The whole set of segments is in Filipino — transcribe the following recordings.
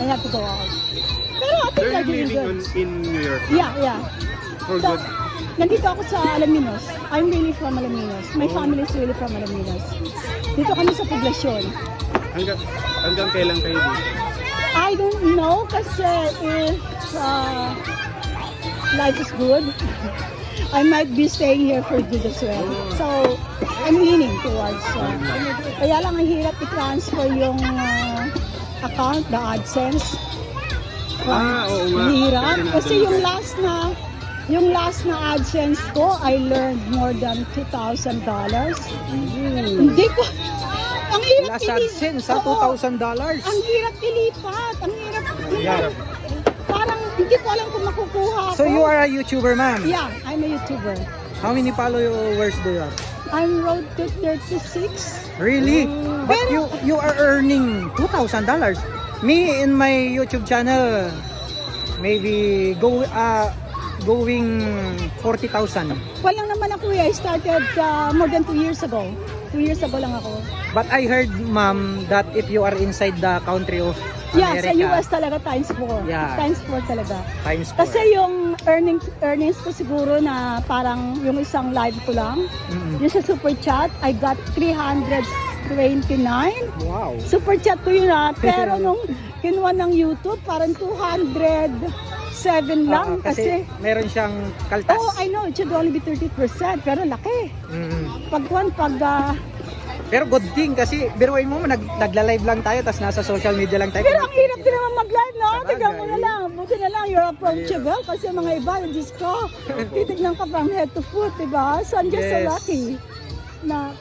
I have to go out. Pero I think So I'm you're doing living good. in New York Yeah. for So, good. nandito ako sa Alaminos. I'm really from Alaminos. My family is really from Alaminos. Dito kami sa poblasyon. Hanggang kailan kayo dito? I don't know kasi if life is good, I might be staying here for good as well. So, I'm leaning towards. Kaya lang ang hirap i-transfer yung account, the AdSense. Oo nga. Hirap. Kasi nandun yung last na AdSense ko, I learned more than $2,000. Hindi ko, ang hirap Last AdSense sa Oo. $2,000. Ang hirap ilipat. Ang hirap. Yeah. Parang hindi ko alam kung makukuha ako. So you are a YouTuber, ma'am? Yeah, I'm a YouTuber. How many followers do you have? I'm road to 36. Really? But you are earning $2,000. Me in my YouTube channel, maybe going 40,000. Walang naman ako I started more than 2 years ago. 2 years ago lang ako. But I heard, ma'am, that if you are inside the country of Yeah, America, sa US talaga times 4. Yeah. Times 4 talaga. times 4. Kasi yung earnings ko siguro na parang yung isang live ko lang, yung sa super chat, I got 329. Wow. Super chat ko yun pero nung kinuha ng YouTube, parang 207 lang. Kasi meron siyang kaltas. Oh, I know, it should only be 30%, pero laki. Pag Pero good thing kasi biruin mo nagla-live lang tayo tapos nasa social media lang tayo. pero ang hirap din naman mag-live, no? Sabagay. Tignan mo na lang, buti na lang, you're approachable kasi mga iba, Diyos ko, titignan ka from head to foot, diba? So I'm just so Yes. lucky na,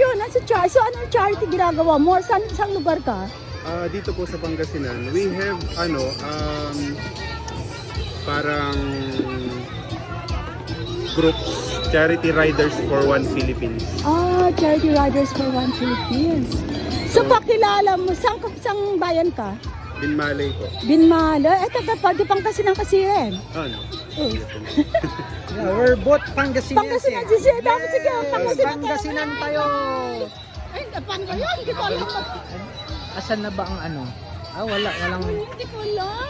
yun, nasa charity. So anong charity ginagawa mo? Saan lugar ka? Dito po sa Pangasinan, we have parang groups, Charity Riders for One Philippines. Charity Riders for One Philippines. So pakilala mo, saan bayan ka? Binmalay po. Binmalo? Taga Pangasinan kasi rin. Ano? Yeah, we're both Pangasinan. Pangasinan, sige, dapat sige, Pangasinan tayo. Ay, napan ko yun, hindi ko alam. Asan na ba ang ano? Walang. Hindi ko alam.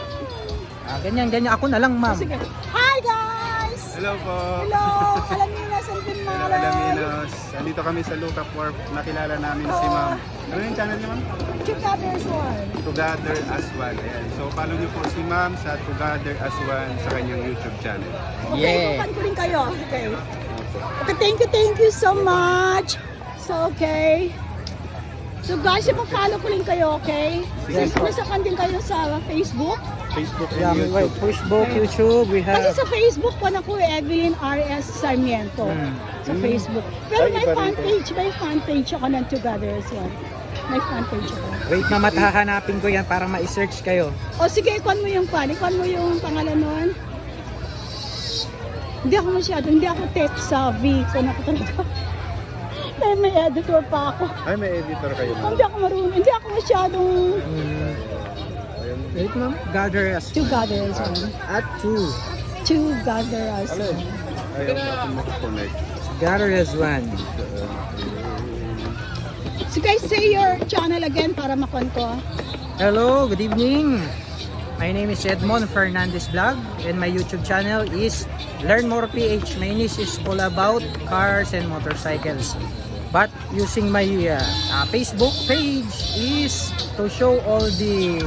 Ganyan. Ako na lang, ma'am. Sige. Hi guys! Hello po. Hello! Alaminos and Binmalo. Alaminos. Andito kami sa Lookup Wharf. Nakilala namin si Ma'am. Ano yung channel niyo, Ma'am? Together as one. Together as One. Ayan. So, follow niyo po si Ma'am sa Together as One sa kanyang YouTube channel. Okay, Yeah. bukan ko rin kayo. Okay. Okay, thank you so much. So, okay. So guys, follow ko rin kayo, okay? Yes, po. Nasakan din kayo sa Facebook. Facebook Yeah, and well, YouTube. Facebook, YouTube, we Kasi have. sa Facebook po ako Evelyn R.S. Sarmiento. Sa Facebook. Pero Ay, may iba rin fan page ako ng Together as well. May fan page ako. Wait, ma'am, at hahanapin ko yan para ma-search kayo. O sige, ikuan mo yung pangalan nun. Hindi ako tech savvy. So na talaga. Dahil may editor pa ako. Ay, may editor kayo, Ma'am. Hindi ako marunong. Hindi ako masyadong Wait, ma'am. Gather us. Together as one. At two. Together as one. Ayaw natin mag-connect. Gather as one. So guys, say your channel again para makuan ko. Hello, good evening. My name is Edmond Fernandez Vlog and my YouTube channel is Learn More PH. My niche is all about cars and motorcycles. But using my Facebook page is to show all the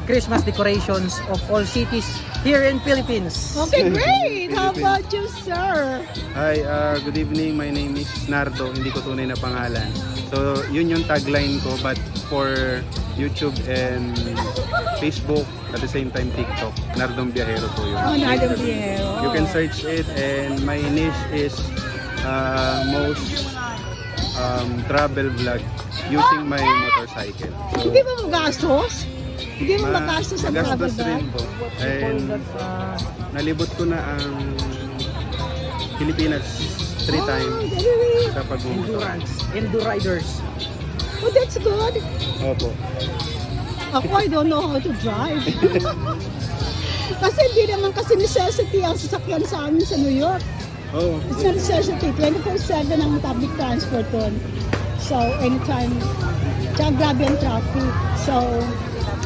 Christmas decorations of all cities here in Philippines. Okay, great! How about you, sir? Hi, good evening. My name is Nardo. Hindi ko tunay na pangalan. So, yun yung tagline ko. But for YouTube and Facebook, at the same time TikTok, Nardong Biyahero po yun. Oh, Nardong Biyahero. You can search it, and my niche is most travel vlog using my motorcycle. So, Hindi ba magastos? Hindi mo magastos sa travel magastos bag? rin po. And nalibot ko na ang Pilipinas 3 times Really? sa pagmumotor. Enduriders. Oh, that's good. Opo. Ako, I don't know how to drive. Kasi hindi naman kasi necessity ang sasakyan sa amin sa New York. Oh, It's not necessity. 24/7 ang public transport doon. So, anytime. Tsaka grabe ang traffic. So,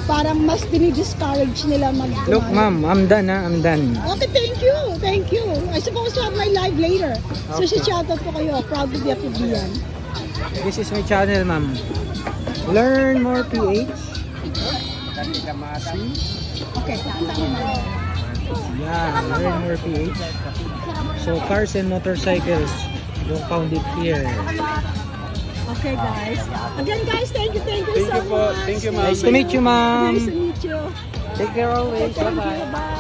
parang mas dinidiscourage nila Look, ma'am, I'm done ha. I'm done. Okay, thank you. Thank you. I supposed to have my live later. So, Okay. shoutout po kayo. Proud to be a Pibian. This is my channel, ma'am. Learn More PH. Okay, tama na. Yeah, Learn More PH. So, cars and motorcycles. Don't count it here. Okay, guys. Again, guys, thank you so Thank you po. much. Thank you, ma'am. Nice to meet you, ma'am. Nice to meet you. Take care always. Thank you. Bye-bye. Bye.